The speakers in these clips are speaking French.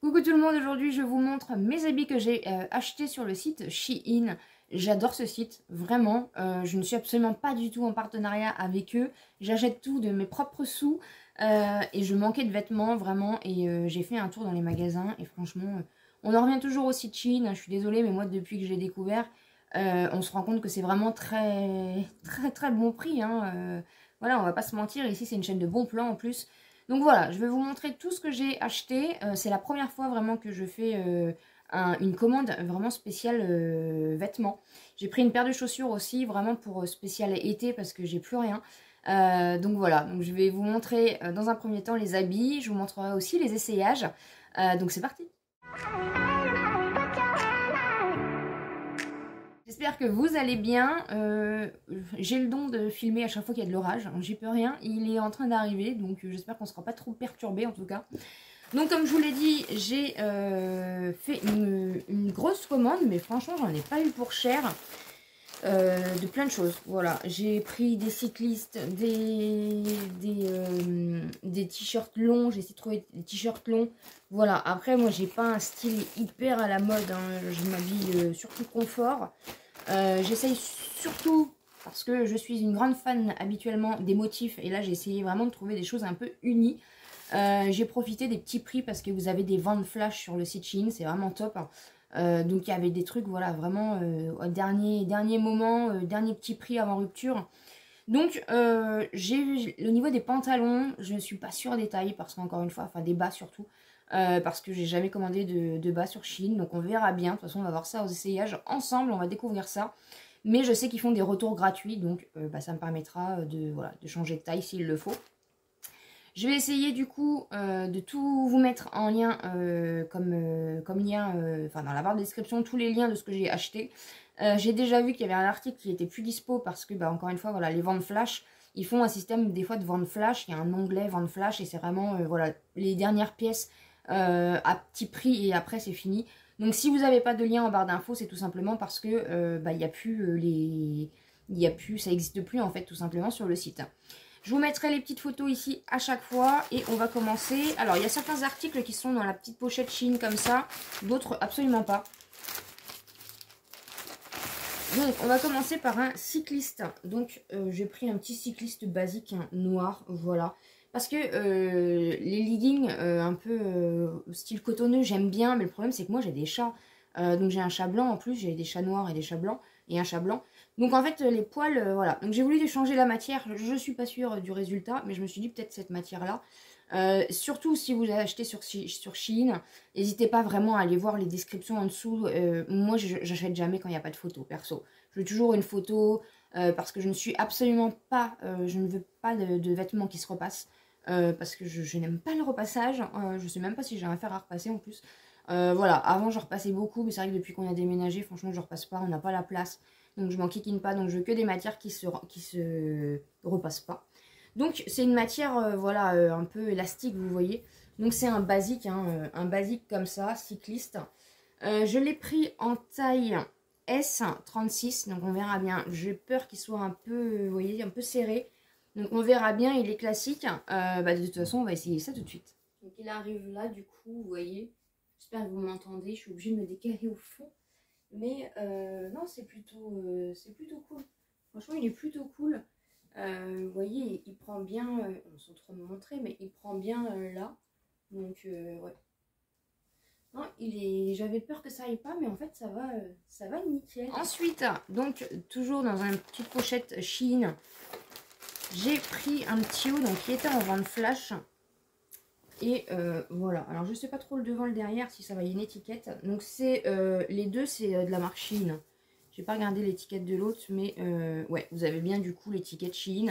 Coucou tout le monde, aujourd'hui je vous montre mes habits que j'ai achetés sur le site Shein. J'adore ce site, vraiment, je ne suis absolument pas du tout en partenariat avec eux. J'achète tout de mes propres sous et je manquais de vêtements vraiment et j'ai fait un tour dans les magasins et franchement, on en revient toujours au site Shein. Je suis désolée mais moi depuis que je l'ai découvert, on se rend compte que c'est vraiment très bon prix, hein. Voilà, on va pas se mentir, ici c'est une chaîne de bons plans en plus. Donc voilà, je vais vous montrer tout ce que j'ai acheté. C'est la première fois vraiment que je fais une commande vraiment spéciale vêtements. J'ai pris une paire de chaussures aussi, vraiment pour spécial été parce que j'ai plus rien. Donc voilà, donc je vais vous montrer dans un premier temps les habits. Je vous montrerai aussi les essayages. Donc c'est parti. J'espère que vous allez bien. J'ai le don de filmer à chaque fois qu'il y a de l'orage. J'y peux rien. Il est en train d'arriver, donc j'espère qu'on ne sera pas trop perturbé en tout cas. Donc comme je vous l'ai dit, j'ai fait une grosse commande, mais franchement j'en ai pas eu pour cher. De plein de choses, voilà. J'ai pris des cyclistes, des t-shirts longs. J'ai essayé de trouver des t-shirts longs. Voilà, après moi j'ai pas un style hyper à la mode, hein. Je m'habille surtout confort. J'essaye surtout, parce que je suis une grande fan habituellement des motifs, et là j'ai essayé vraiment de trouver des choses un peu unies. J'ai profité des petits prix parce que vous avez des ventes flash sur le site Shein, c'est vraiment top. Donc il y avait des trucs, voilà, vraiment au dernier moment, dernier petit prix avant rupture. Donc j'ai le niveau des pantalons, je ne suis pas sûre des tailles parce qu'encore une fois, enfin des bas surtout, parce que j'ai jamais commandé de bas sur Shein, donc on verra bien. De toute façon on va voir ça aux essayages ensemble, on va découvrir ça. Mais je sais qu'ils font des retours gratuits, donc ça me permettra voilà, de changer de taille s'il le faut. Je vais essayer du coup de tout vous mettre en lien comme lien, enfin dans la barre de description, tous les liens de ce que j'ai acheté. J'ai déjà vu qu'il y avait un article qui était plus dispo parce que, bah, encore une fois, voilà, les ventes flash, ils font un système des fois de vente flash. Il y a un onglet vente flash et c'est vraiment voilà, les dernières pièces à petit prix et après c'est fini. Donc si vous n'avez pas de lien en barre d'infos, c'est tout simplement parce que bah, il n'y a plus ça n'existe plus en fait tout simplement sur le site. Je vous mettrai les petites photos ici à chaque fois et on va commencer. Alors il y a certains articles qui sont dans la petite pochette Shein comme ça, d'autres absolument pas. Donc on va commencer par un cycliste. Donc j'ai pris un petit cycliste basique, hein, noir, voilà. Parce que les leggings un peu style cotonneux, j'aime bien, mais le problème c'est que moi j'ai des chats. Donc j'ai un chat blanc en plus, j'ai des chats noirs et des chats blancs, et un chat blanc. Donc en fait les poils, voilà. Donc j'ai voulu changer la matière, je suis pas sûre du résultat, mais je me suis dit peut-être cette matière-là. Surtout si vous achetez sur Shein, n'hésitez pas vraiment à aller voir les descriptions en dessous. Moi j'achète jamais quand il n'y a pas de photo, perso. Je veux toujours une photo parce que je ne suis absolument pas, je ne veux pas de vêtements qui se repassent. Parce que je n'aime pas le repassage, je sais même pas si j'ai un fer à repasser en plus. Voilà, avant je repassais beaucoup, mais c'est vrai que depuis qu'on a déménagé, franchement je repasse pas, on n'a pas la place, donc je m'en kikine pas, donc je veux que des matières qui se repassent pas. Donc c'est une matière, voilà, un peu élastique, vous voyez. Donc c'est un basique, hein, un basique comme ça, cycliste. Je l'ai pris en taille S36, donc on verra bien. J'ai peur qu'il soit un peu, vous voyez, un peu serré. Donc on verra bien, il est classique. Bah, de toute façon, on va essayer ça tout de suite. Donc il arrive là, du coup, vous voyez. J'espère que vous m'entendez. Je suis obligée de me décaler au fond. Mais non, c'est plutôt cool. Franchement, il est plutôt cool. Vous voyez, il prend bien, sans trop me montrer, mais il prend bien là. Donc, ouais. Non, j'avais peur que ça aille pas, mais en fait, ça va nickel. Ensuite, donc, toujours dans une petite pochette Shein, j'ai pris un petit haut donc, qui était en vente flash. Et voilà, alors je sais pas trop le devant le derrière si ça va, y a une étiquette. Donc c'est les deux, c'est de la marque Shein. J'ai pas regardé l'étiquette de l'autre, mais ouais, vous avez bien du coup l'étiquette Shein.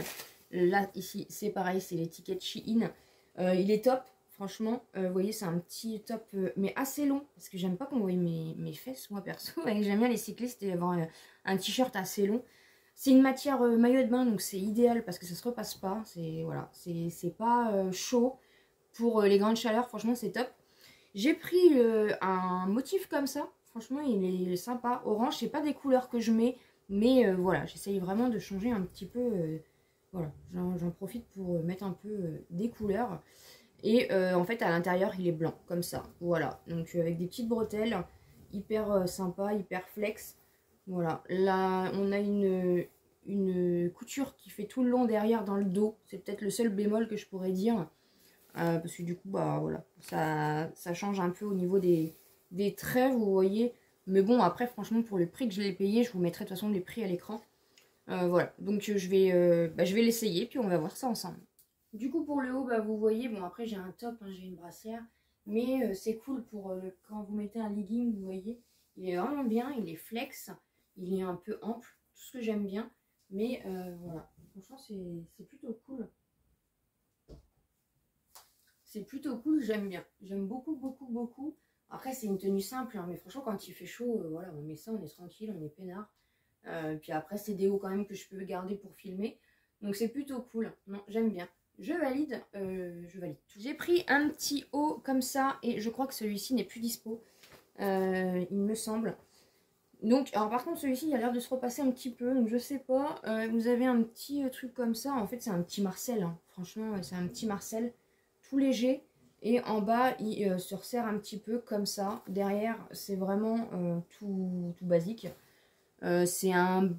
Là, ici, c'est pareil, c'est l'étiquette Shein. Il est top, franchement. Vous voyez, c'est un petit top, mais assez long. Parce que j'aime pas qu'on voie mes fesses, moi perso. J'aime bien les cyclistes et avoir un t-shirt assez long. C'est une matière maillot de bain, donc c'est idéal parce que ça se repasse pas. C'est voilà, c'est pas chaud. Pour les grandes chaleurs, franchement, c'est top. J'ai pris un motif comme ça. Franchement, il est sympa. Orange, c'est pas des couleurs que je mets. Mais voilà, j'essaye vraiment de changer un petit peu. Voilà, j'en profite pour mettre un peu des couleurs. Et en fait, à l'intérieur, il est blanc, comme ça. Voilà, donc avec des petites bretelles, hyper sympa, hyper flex. Voilà, là, on a une couture qui fait tout le long derrière dans le dos. C'est peut-être le seul bémol que je pourrais dire. Parce que du coup, bah voilà, ça change un peu au niveau des traits, vous voyez. Mais bon, après, franchement, pour le prix que je l'ai payé, je vous mettrai de toute façon les prix à l'écran. Voilà, donc je vais l'essayer, puis on va voir ça ensemble. Du coup, pour le haut, bah, vous voyez, bon, après, j'ai un top, hein, j'ai une brassière. Mais c'est cool pour quand vous mettez un legging, vous voyez. Il est vraiment bien, il est flex, il est un peu ample, tout ce que j'aime bien. Mais voilà, franchement, c'est plutôt cool. C'est plutôt cool, j'aime bien. J'aime beaucoup, beaucoup, beaucoup. Après, c'est une tenue simple, hein, mais franchement, quand il fait chaud, voilà, on met ça, on est tranquille, on est peinard. Puis après, c'est des hauts quand même que je peux garder pour filmer. Donc c'est plutôt cool. Non, j'aime bien. Je valide, je valide. J'ai pris un petit haut comme ça et je crois que celui-ci n'est plus dispo. Il me semble. Donc, alors par contre, celui-ci, il a l'air de se repasser un petit peu, donc je sais pas. Vous avez un petit truc comme ça. En fait, c'est un petit Marcel. Hein. Franchement, c'est un petit Marcel tout léger. Et en bas, il se resserre un petit peu comme ça. Derrière, c'est vraiment tout basique. C'est un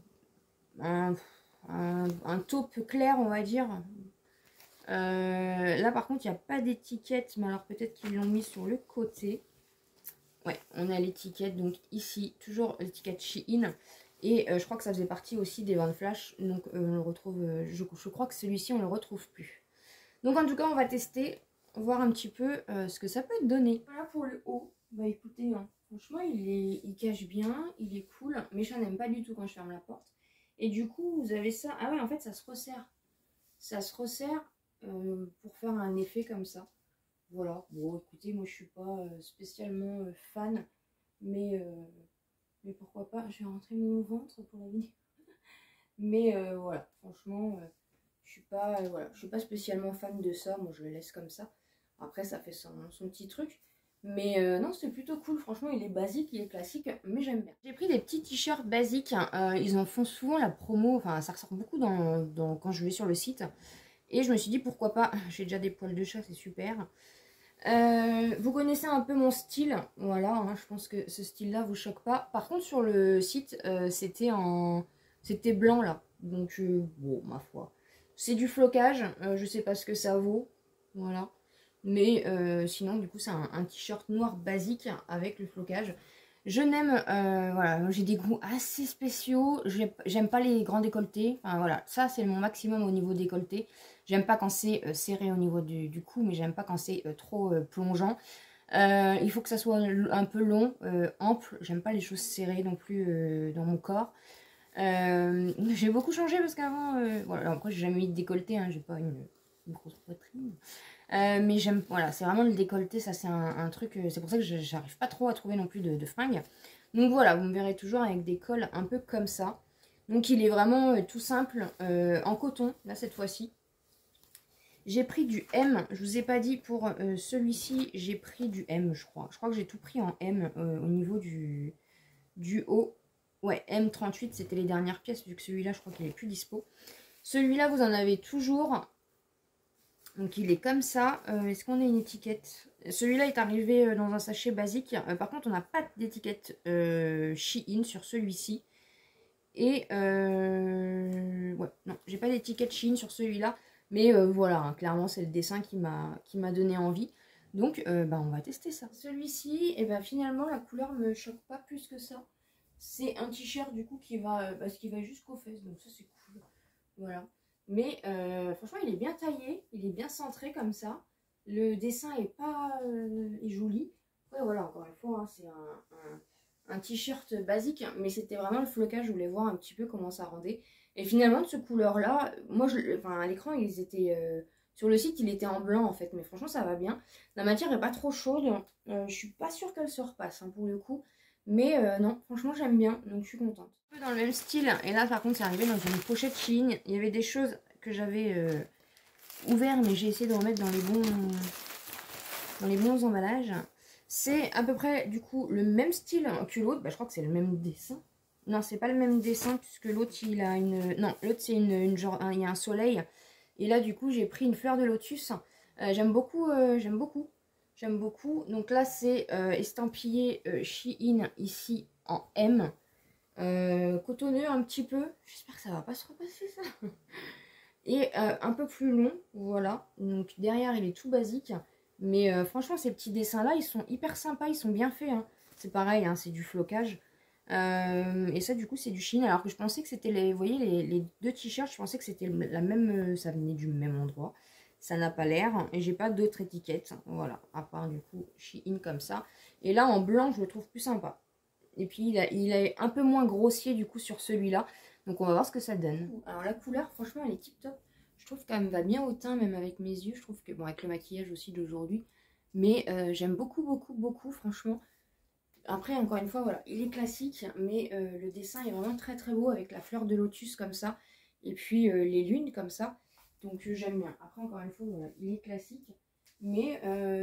taupe clair, on va dire. Là, par contre, il n'y a pas d'étiquette, mais alors peut-être qu'ils l'ont mis sur le côté. Ouais, on a l'étiquette, donc ici, toujours l'étiquette Shein. Et je crois que ça faisait partie aussi des ventes flash, donc on le retrouve, je crois que celui-ci, on le retrouve plus. Donc en tout cas, on va tester, voir un petit peu ce que ça peut donner. Voilà pour le haut. Bah écoutez, hein, franchement, il cache bien, il est cool, mais je n'aime pas du tout quand je ferme la porte. Et du coup, vous avez ça. Ah ouais, en fait, ça se resserre. Ça se resserre pour faire un effet comme ça. Voilà. Bon, écoutez, moi, je suis pas spécialement fan, mais pourquoi pas. Je vais rentrer mon ventre pour la vidéo. Mais voilà, franchement, je suis pas spécialement fan de ça. Moi, je le laisse comme ça. Après, ça fait son petit truc. Mais non, c'est plutôt cool. Franchement, il est basique, il est classique, mais j'aime bien. J'ai pris des petits t-shirts basiques. Ils en font souvent la promo. Enfin, ça ressort beaucoup quand je vais sur le site. Et je me suis dit, pourquoi pas. J'ai déjà des poils de chat, c'est super. Vous connaissez un peu mon style. Voilà, hein, je pense que ce style-là vous choque pas. Par contre, sur le site, c'était blanc, là. Donc, bon, ma foi. C'est du flocage. Je sais pas ce que ça vaut. Voilà. Mais sinon, du coup, c'est un t-shirt noir basique avec le flocage. Je n'aime, voilà, j'ai des goûts assez spéciaux. J'aime pas les grands décolletés. Enfin, voilà, ça, c'est mon maximum au niveau décolleté. J'aime pas quand c'est serré au niveau du cou, mais j'aime pas quand c'est trop plongeant. Il faut que ça soit un peu long, ample. J'aime pas les choses serrées non plus dans mon corps. J'ai beaucoup changé parce qu'avant, voilà, après j'ai jamais mis de décolleté, hein, j'ai pas une grosse poitrine. Mais j'aime, voilà, c'est vraiment le décolleté, ça c'est un truc, c'est pour ça que j'arrive pas trop à trouver non plus de fringues. Donc voilà, vous me verrez toujours avec des cols un peu comme ça. Donc il est vraiment tout simple, en coton, là cette fois-ci. J'ai pris du M, je vous ai pas dit pour celui-ci, j'ai pris du M je crois. Je crois que j'ai tout pris en M au niveau du haut. Ouais, M38, c'était les dernières pièces, vu que celui-là, je crois qu'il est plus dispo. Celui-là, vous en avez toujours. Donc, il est comme ça. Est-ce qu'on a une étiquette? Celui-là est arrivé dans un sachet basique. Par contre, on n'a pas d'étiquette Shein sur celui-ci. Et, ouais, non, j'ai pas d'étiquette Shein sur celui-là. Mais voilà, hein, clairement, c'est le dessin qui m'a donné envie. Donc, bah, on va tester ça. Celui-ci, et ben finalement, la couleur me choque pas plus que ça. C'est un t-shirt du coup qui va jusqu'aux fesses, donc ça c'est cool. Voilà. Mais franchement, il est bien taillé, il est bien centré comme ça. Le dessin est pas est joli. Ouais, voilà, encore une fois, hein, c'est un t-shirt basique, mais c'était vraiment le flocage. Je voulais voir un petit peu comment ça rendait. Et finalement, de ce couleur-là, moi, enfin, à l'écran, ils étaient sur le site, il était en blanc en fait, mais franchement, ça va bien. La matière est pas trop chaude. Je suis pas sûre qu'elle se repasse hein, pour le coup. Mais non, franchement, j'aime bien, donc je suis contente. Un peu dans le même style, et là, par contre, c'est arrivé dans une pochette Shein. Il y avait des choses que j'avais ouvertes, mais j'ai essayé de remettre dans les bons emballages. C'est à peu près, du coup, le même style que l'autre. Bah, je crois que c'est le même dessin. Non, c'est pas le même dessin, puisque l'autre, il a une... Non, l'autre, c'est une genre... Il y a un soleil. Et là, du coup, j'ai pris une fleur de lotus. J'aime beaucoup, j'aime beaucoup. J'aime beaucoup. Donc là, c'est estampillé Shein ici en M. Cotonneux un petit peu. J'espère que ça va pas se repasser ça. Et un peu plus long, voilà. Donc derrière, il est tout basique. Mais franchement, ces petits dessins-là, ils sont hyper sympas, ils sont bien faits. Hein. C'est pareil, hein, c'est du flocage. Et ça, du coup, c'est du Shein. Alors que je pensais que c'était les... Vous voyez, les deux t-shirts, je pensais que c'était la même... ça venait du même endroit. Ça n'a pas l'air. Et j'ai pas d'autres étiquettes. Voilà, à part du coup Shein comme ça. Et là, en blanc, je le trouve plus sympa. Et puis, il est un peu moins grossier, du coup, sur celui-là. Donc, on va voir ce que ça donne. Alors, la couleur, franchement, elle est tip top. Je trouve qu'elle me va bien au teint, même avec mes yeux. Je trouve que, bon, avec le maquillage aussi d'aujourd'hui. Mais j'aime beaucoup, beaucoup, beaucoup, franchement. Après, encore une fois, voilà, il est classique. Mais le dessin est vraiment très, très beau avec la fleur de lotus comme ça. Et puis, les lunes comme ça. Donc, j'aime bien. Après, encore une fois, voilà, il est classique. Mais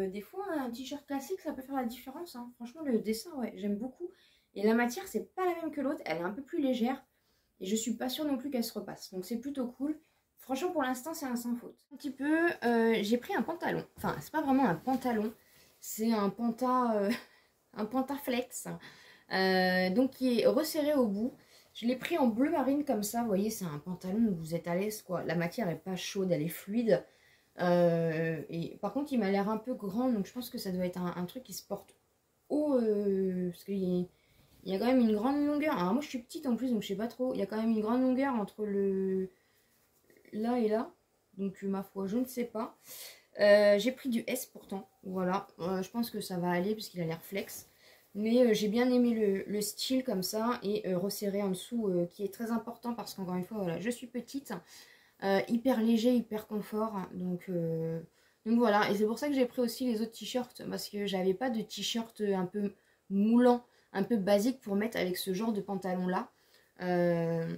des fois, un t-shirt classique, ça peut faire la différence. Hein. Franchement, le dessin, ouais, j'aime beaucoup. Et la matière, c'est pas la même que l'autre. Elle est un peu plus légère. Et je suis pas sûre non plus qu'elle se repasse. Donc c'est plutôt cool. Franchement, pour l'instant, c'est un sans faute. Un petit peu, j'ai pris un pantalon. Enfin, c'est pas vraiment un pantalon. C'est un un pantaflex. Donc qui est resserré au bout. Je l'ai pris en bleu marine comme ça. Vous voyez, c'est un pantalon où vous êtes à l'aise, quoi. La matière est pas chaude, elle est fluide. Et par contre, il m'a l'air un peu grand. Donc je pense que ça doit être un truc qui se porte haut. Parce il y a quand même une grande longueur. Alors moi je suis petite en plus donc je sais pas trop. Il y a quand même une grande longueur entre le là et là. Donc ma foi je ne sais pas. J'ai pris du S pourtant. Voilà. Je pense que ça va aller puisqu'il a l'air flex. Mais j'ai bien aimé le style comme ça. Et resserré en dessous qui est très important parce qu'encore une fois voilà je suis petite. Hyper léger, hyper confort. Donc voilà. Et c'est pour ça que j'ai pris aussi les autres t-shirts. Parce que j'avais pas de t-shirt un peu moulant, un peu basique pour mettre avec ce genre de pantalon là.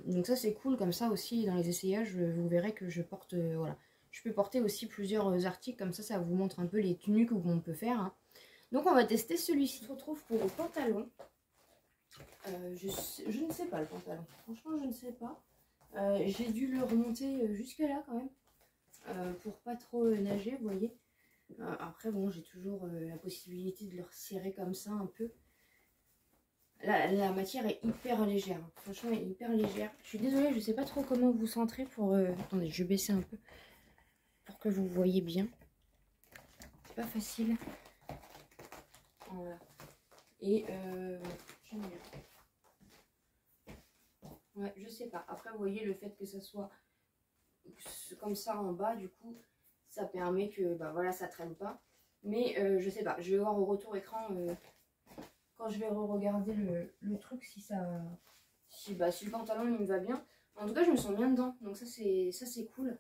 Donc ça c'est cool, comme ça aussi dans les essayages vous verrez que je porte, voilà. Je peux porter aussi plusieurs articles, comme ça vous montre un peu les tenues qu'on peut faire. Hein. Donc on va tester celui-ci. On se retrouve pour le pantalon. Je ne sais pas le pantalon, franchement je ne sais pas. J'ai dû le remonter jusque là quand même, pour pas trop nager, vous voyez. Après bon, j'ai toujours la possibilité de le resserrer comme ça un peu. La matière est hyper légère, franchement elle est hyper légère. Je suis désolée, je sais pas trop comment vous centrer pour... Attendez, je vais baisser un peu pour que vous voyez bien. C'est pas facile. Voilà. Et j'aime bien. Ouais, je sais pas. Après, vous voyez, le fait que ça soit comme ça en bas, du coup, ça permet que, bah voilà, ça traîne pas. Mais je sais pas, je vais voir au retour écran quand je vais re-regarder le truc si ça... Si le pantalon il me va bien. En tout cas, je me sens bien dedans. Donc ça, c'est cool.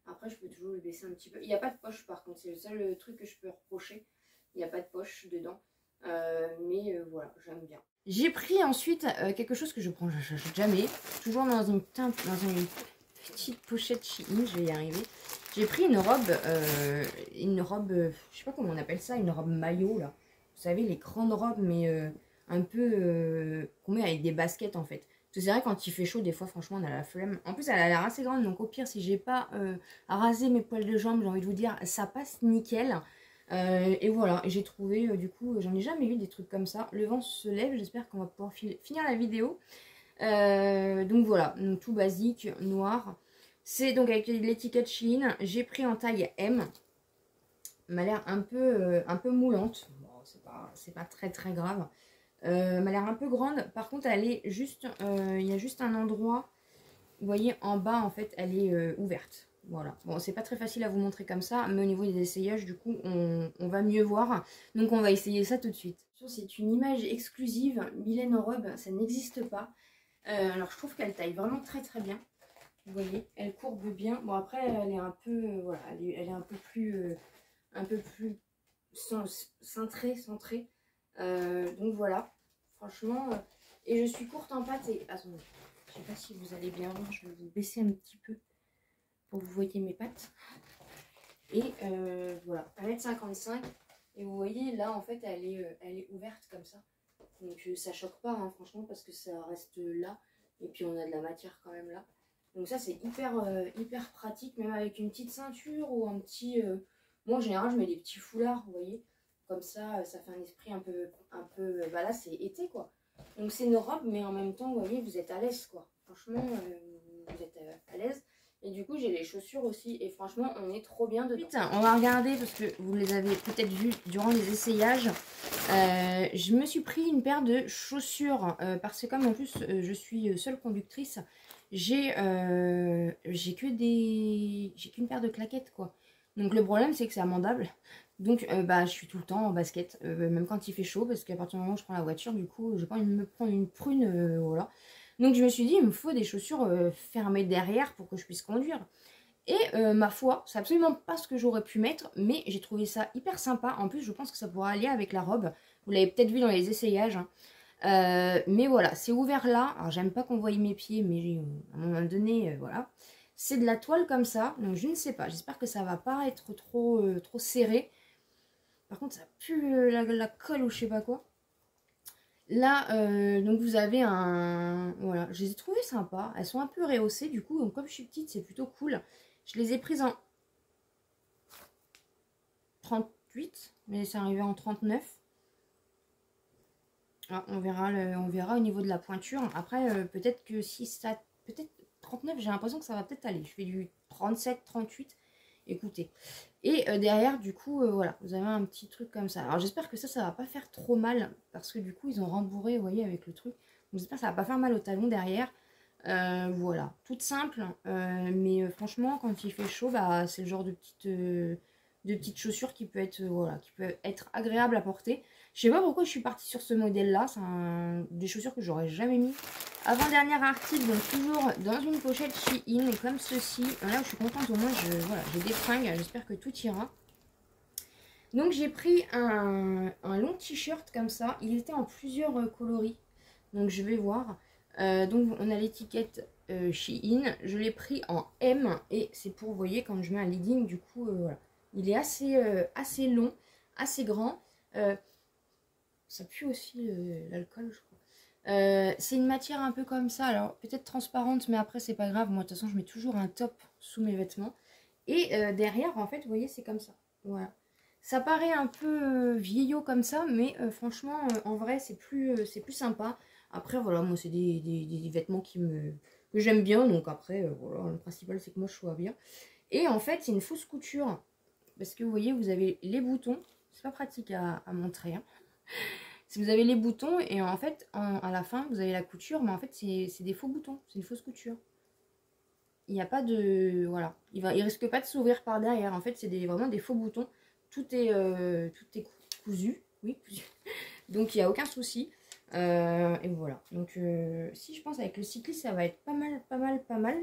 Après, je peux toujours le baisser un petit peu. Il n'y a pas de poche, par contre. C'est le seul truc que je peux reprocher. Il n'y a pas de poche dedans. Mais voilà, j'aime bien. J'ai pris ensuite quelque chose que je prends jamais. Toujours dans une petite pochette Shein, je vais y arriver. J'ai pris une robe, je sais pas comment on appelle ça, une robe maillot là. Vous savez, les grandes robes, mais un peu qu'on met avec des baskets en fait. Parce que c'est vrai, quand il fait chaud, des fois, franchement, on a la flemme. En plus, elle a l'air assez grande, donc au pire, si j'ai pas à raser mes poils de jambes, j'ai envie de vous dire, ça passe nickel. Et voilà, j'ai trouvé, du coup, j'en ai jamais eu des trucs comme ça. Le vent se lève, j'espère qu'on va pouvoir finir la vidéo. Donc voilà, donc, tout basique, noir. C'est donc avec l'étiquette Shein. J'ai pris en taille M. Elle m'a l'air un peu moulante. Bon, c'est pas très très grave. Elle m'a l'air un peu grande. Par contre, elle est juste, il y a juste un endroit. Vous voyez, en bas, en fait, elle est ouverte. Voilà. Bon, c'est pas très facile à vous montrer comme ça, mais au niveau des essayages, du coup, on va mieux voir. Donc, on va essayer ça tout de suite. C'est une image exclusive. Mylène en robe, ça n'existe pas. Alors, je trouve qu'elle taille vraiment très très bien. Vous voyez, elle courbe bien. Bon, après, elle est un peu, voilà, elle est un peu plus cintrée, centrée. Donc voilà, franchement, et je suis courte en pâte et... Attendez, je sais pas si vous allez bien voir, je vais vous baisser un petit peu pour que vous voyez mes pattes. Et voilà, 1m55. Et vous voyez, là, en fait, elle est ouverte comme ça. Donc ça choque pas, hein, franchement, parce que ça reste là. Et puis on a de la matière quand même là. Donc ça, c'est hyper pratique, même avec une petite ceinture ou un petit Moi, en général, je mets des petits foulards, vous voyez. Comme ça fait un esprit un peu bah là, c'est été, quoi. Donc, c'est une robe, mais en même temps, vous voyez, vous êtes à l'aise, quoi. Franchement, vous êtes à l'aise. Et du coup, j'ai les chaussures aussi. Et franchement, on est trop bien dedans. Putain, on va regarder, parce que vous les avez peut-être vus durant les essayages. Je me suis pris une paire de chaussures. Parce que comme en plus, je suis seule conductrice, j'ai qu'une paire de claquettes, quoi. Donc le problème, c'est que c'est amendable. Donc bah, je suis tout le temps en basket, même quand il fait chaud, parce qu'à partir du moment où je prends la voiture, du coup, j'ai pas envie de me prendre une prune, voilà. Donc je me suis dit, il me faut des chaussures fermées derrière pour que je puisse conduire. Et ma foi, c'est absolument pas ce que j'aurais pu mettre, mais j'ai trouvé ça hyper sympa. En plus, je pense que ça pourra aller avec la robe. Vous l'avez peut-être vu dans les essayages, hein. Mais voilà, c'est ouvert là. Alors j'aime pas qu'on voie mes pieds, mais à un moment donné, voilà. C'est de la toile comme ça, donc je ne sais pas. J'espère que ça va pas être trop serré. Par contre, ça pue la colle ou je sais pas quoi. Là, donc vous avez un... Voilà, je les ai trouvées sympas. Elles sont un peu rehaussées du coup. Donc comme je suis petite, c'est plutôt cool. Je les ai prises en 38, mais c'est arrivé en 39. Ah, on verra au niveau de la pointure. Après, peut-être que si ça... Peut-être 39, j'ai l'impression que ça va peut-être aller. Je fais du 37, 38. Écoutez. Et derrière, du coup, voilà, vous avez un petit truc comme ça. Alors j'espère que ça va pas faire trop mal. Parce que du coup, ils ont rembourré, vous voyez, avec le truc. Donc j'espère que ça va pas faire mal au talon derrière. Voilà, toute simple. Mais franchement, quand il fait chaud, bah, c'est le genre de petites chaussures qui peut être, voilà, qui peut être agréable à porter. Je sais pas pourquoi je suis partie sur ce modèle-là. C'est des chaussures que j'aurais jamais mis. Avant-dernier article, donc toujours dans une pochette Shein, comme ceci. Là où je suis contente, au moins, voilà, j'ai des fringues. J'espère que tout ira. Donc j'ai pris un long t-shirt comme ça. Il était en plusieurs coloris. Donc je vais voir. Donc on a l'étiquette Shein. Je l'ai pris en M. Et c'est pour, vous voyez, quand je mets un legging, du coup, voilà. Il est assez long, assez grand. Ça pue aussi l'alcool, je crois. C'est une matière un peu comme ça. Alors peut-être transparente, mais après c'est pas grave. Moi de toute façon je mets toujours un top sous mes vêtements. Et derrière, en fait, vous voyez, c'est comme ça. Voilà. Ça paraît un peu vieillot comme ça, mais franchement, en vrai, c'est plus sympa. Après, voilà, moi, c'est des vêtements que j'aime bien. Donc après, voilà, le principal, c'est que moi, je sois bien. Et en fait, c'est une fausse couture. Parce que vous voyez, vous avez les boutons. C'est pas pratique à montrer, hein. Si vous avez les boutons, et en fait, à la fin, vous avez la couture. Mais en fait, c'est des faux boutons. C'est une fausse couture. Il n'y a pas de... Voilà. Il risque pas de s'ouvrir par derrière. En fait, c'est vraiment des faux boutons. Tout est cousu. Oui, cousu. Donc, il n'y a aucun souci. Et voilà. Donc, si je pense avec le cycliste, ça va être pas mal, pas mal, pas mal.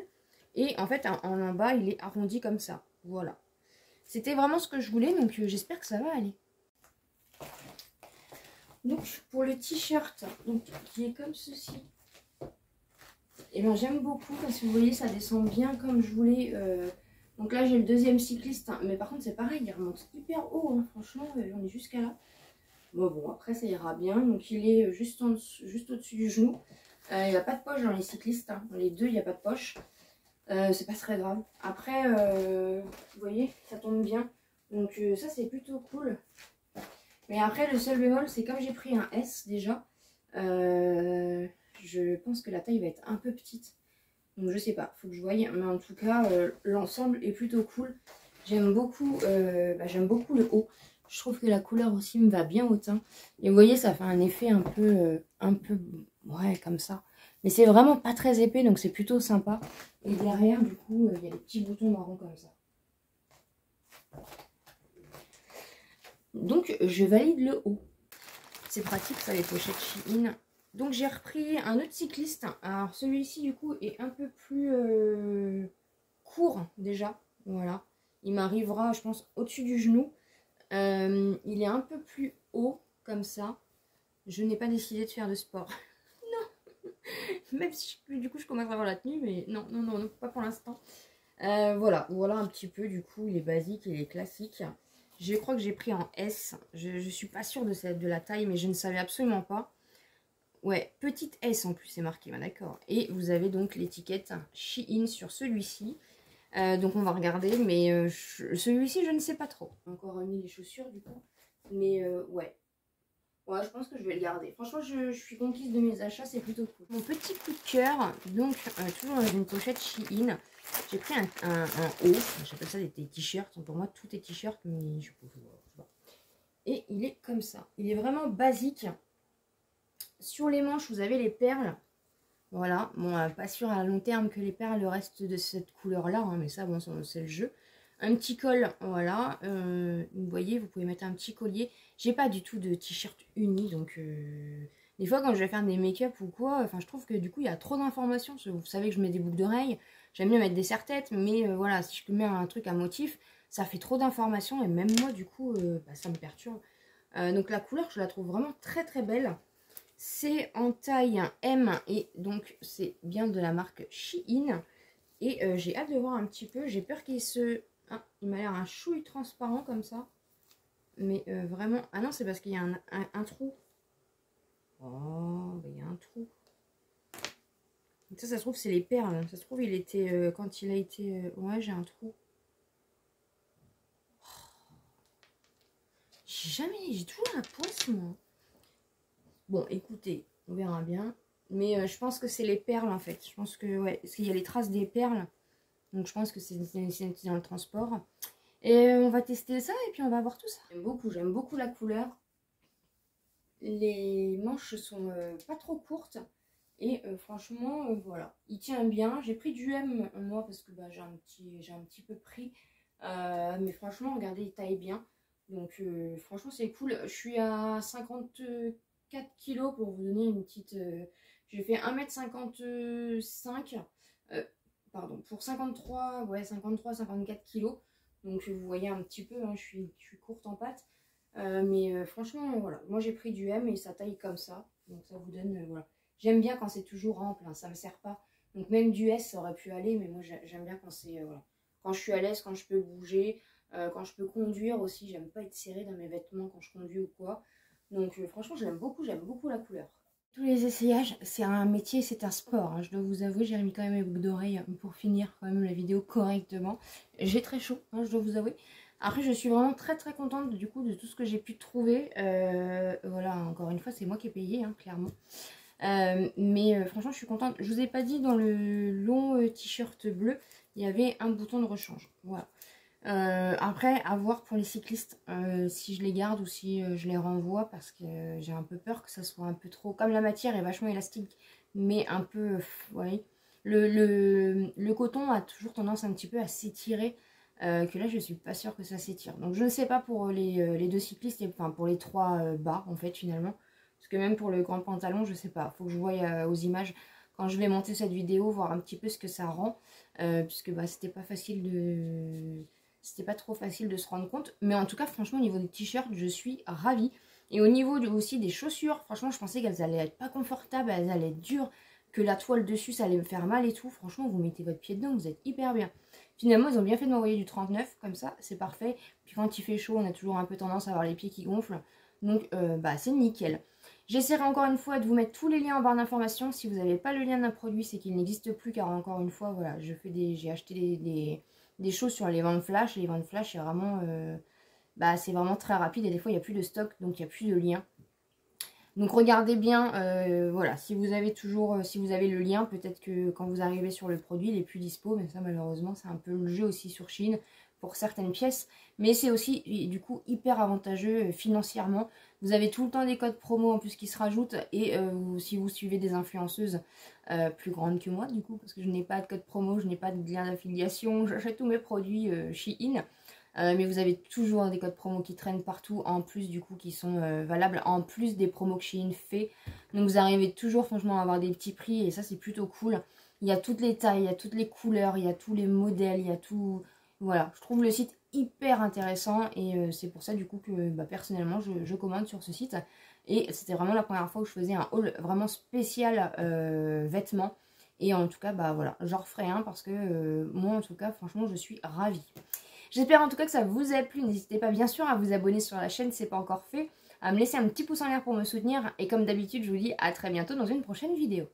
Et en fait, en bas, il est arrondi comme ça. Voilà. C'était vraiment ce que je voulais. Donc, j'espère que ça va aller. Donc, pour le t-shirt, qui est comme ceci. Et bien j'aime beaucoup parce que vous voyez ça descend bien comme je voulais. Donc là j'ai le deuxième cycliste, hein, mais par contre c'est pareil, il remonte hyper haut, hein, franchement j'en ai jusqu'à là. Bon après ça ira bien, donc il est juste au-dessus du genou. Il n'y a pas de poche dans les cyclistes, hein. Dans les deux il n'y a pas de poche. C'est pas très grave. Après vous voyez ça tombe bien, donc ça c'est plutôt cool. Mais après le seul bémol c'est comme j'ai pris un S déjà. Je pense que la taille va être un peu petite. Donc je sais pas, faut que je voie. Mais en tout cas, l'ensemble est plutôt cool. J'aime beaucoup le haut. Je trouve que la couleur aussi me va bien au teint. Et vous voyez, ça fait un effet un peu ouais, comme ça. Mais c'est vraiment pas très épais, donc c'est plutôt sympa. Et derrière, du coup, il y a des petits boutons marrons comme ça. Donc, je valide le haut. C'est pratique, ça, les pochettes Shein. Donc j'ai repris un autre cycliste. Alors celui-ci du coup est un peu plus court déjà. Voilà. Il m'arrivera je pense au-dessus du genou. Il est un peu plus haut comme ça. Je n'ai pas décidé de faire de sport. Non. Même si du coup je commence à avoir la tenue. Mais non, pas pour l'instant. Voilà un petit peu du coup. Il est basique, il est classique. Je crois que j'ai pris en S. Je suis pas sûre de la taille mais je ne savais absolument pas. Ouais, petite S en plus, c'est marqué, d'accord. Et vous avez donc l'étiquette Shein sur celui-ci. Donc on va regarder, mais celui-ci je ne sais pas trop. J'ai encore mis les chaussures du coup, mais ouais. Ouais, je pense que je vais le garder. Franchement, je suis conquise de mes achats, c'est plutôt cool. Mon petit coup de cœur, donc toujours dans une pochette Shein. J'ai pris un haut, j'appelle ça des t-shirts. Pour moi, tout est t-shirt, mais je sais pas. Et il est comme ça. Il est vraiment basique. Sur les manches, vous avez les perles. Voilà, bon, pas sûr à long terme que les perles restent de cette couleur-là, hein, mais ça, bon, c'est le jeu. Un petit col, voilà, vous voyez, vous pouvez mettre un petit collier. J'ai pas du tout de t-shirt uni, donc des fois quand je vais faire des make-up ou quoi, enfin je trouve que du coup il y a trop d'informations. Vous savez que je mets des boucles d'oreilles, j'aime bien mettre des serre-têtes, mais voilà, si je mets un truc à motif, ça fait trop d'informations et même moi du coup, ça me perturbe. Donc la couleur, je la trouve vraiment très très belle. C'est en taille M et donc c'est bien de la marque Shein. Et j'ai hâte de voir un petit peu. J'ai peur qu'il se... Ah, il m'a l'air un chouille transparent comme ça. Mais vraiment... Ah non, c'est parce qu'il y a un trou. Oh, bah, il y a un trou. Donc ça se trouve, c'est les perles. Ça se trouve, il était... quand il a été... Ouais, j'ai un trou. Oh. J'ai toujours la poisse, moi. Bon, écoutez, on verra bien. Mais je pense que c'est les perles, en fait. Je pense que, ouais, parce qu'il y a les traces des perles. Donc, je pense que c'est dans le transport. Et on va tester ça et puis on va voir tout ça. J'aime beaucoup la couleur. Les manches sont pas trop courtes. Et franchement, voilà. Il tient bien. J'ai pris du M, moi, parce que bah, j'ai un petit peu pris. Mais franchement, regardez, il taille bien. Donc, franchement, c'est cool. Je suis à 54 kilos pour vous donner une petite... j'ai fait 1m55. Pardon, pour 53, ouais, 53-54 kilos. Donc, vous voyez un petit peu, hein, je suis courte en pâte. Mais franchement, voilà. Moi, j'ai pris du M et ça taille comme ça. Donc, ça vous donne, voilà. J'aime bien quand c'est toujours ample, hein, ça me sert pas. Donc même du S, ça aurait pu aller, mais moi j'aime bien quand c'est voilà. Quand je suis à l'aise, quand je peux bouger, quand je peux conduire aussi. J'aime pas être serrée dans mes vêtements quand je conduis ou quoi. Donc franchement, j'aime beaucoup la couleur. Tous les essayages, c'est un métier, c'est un sport. Hein. Je dois vous avouer, j'ai remis quand même mes boucles d'oreilles pour finir quand même la vidéo correctement. J'ai très chaud, hein, je dois vous avouer. Après, je suis vraiment très contente du coup de tout ce que j'ai pu trouver. Voilà, encore une fois, c'est moi qui ai payé, hein, clairement. Mais franchement, je suis contente. Je vous ai pas dit, dans le long t-shirt bleu, il y avait un bouton de rechange. Voilà. Après, à voir pour les cyclistes, si je les garde ou si je les renvoie, parce que j'ai un peu peur que ça soit un peu trop... Comme la matière est vachement élastique, mais un peu... ouais. Le coton a toujours tendance un petit peu à s'étirer, que là, je suis pas sûre que ça s'étire. Donc, je ne sais pas pour les deux cyclistes, enfin pour les trois bas, en fait, finalement. Parce que même pour le grand pantalon, je sais pas. Faut que je voie aux images quand je vais monter cette vidéo, voir un petit peu ce que ça rend. Puisque bah, c'était pas facile de... C'était pas trop facile de se rendre compte. Mais en tout cas, franchement, au niveau des t-shirts, je suis ravie. Et au niveau aussi des chaussures, franchement, je pensais qu'elles allaient être pas confortables, elles allaient être dures, que la toile dessus, ça allait me faire mal et tout. Franchement, vous mettez votre pied dedans, vous êtes hyper bien. Finalement, ils ont bien fait de m'envoyer du 39, comme ça, c'est parfait. Puis quand il fait chaud, on a toujours un peu tendance à avoir les pieds qui gonflent. Donc, bah, c'est nickel. J'essaierai encore une fois de vous mettre tous les liens en barre d'informations. Si vous n'avez pas le lien d'un produit, c'est qu'il n'existe plus, car encore une fois, voilà, j'ai acheté des choses sur les ventes flash. Et les ventes flash, c'est vraiment très rapide et des fois, il n'y a plus de stock, donc il n'y a plus de lien. Donc regardez bien, voilà, si vous avez le lien, peut-être que quand vous arrivez sur le produit, il n'est plus dispo, mais ça malheureusement c'est un peu le jeu aussi sur Shein pour certaines pièces, mais c'est aussi du coup hyper avantageux financièrement. Vous avez tout le temps des codes promo en plus qui se rajoutent, et si vous suivez des influenceuses plus grandes que moi du coup, parce que je n'ai pas de code promo, je n'ai pas de lien d'affiliation, j'achète tous mes produits Shein. Mais vous avez toujours des codes promo qui traînent partout, en plus du coup qui sont valables, en plus des promos que Shein fait. Donc vous arrivez toujours franchement à avoir des petits prix et ça c'est plutôt cool. Il y a toutes les tailles, il y a toutes les couleurs, il y a tous les modèles, il y a tout... Voilà, je trouve le site hyper intéressant et c'est pour ça du coup que bah, personnellement je commande sur ce site. Et c'était vraiment la première fois que je faisais un haul vraiment spécial vêtements. Et en tout cas, bah voilà, j'en referai un parce que moi en tout cas, franchement, je suis ravie. J'espère en tout cas que ça vous a plu. N'hésitez pas bien sûr à vous abonner sur la chaîne si ce n'est pas encore fait, à me laisser un petit pouce en l'air pour me soutenir. Et comme d'habitude, je vous dis à très bientôt dans une prochaine vidéo.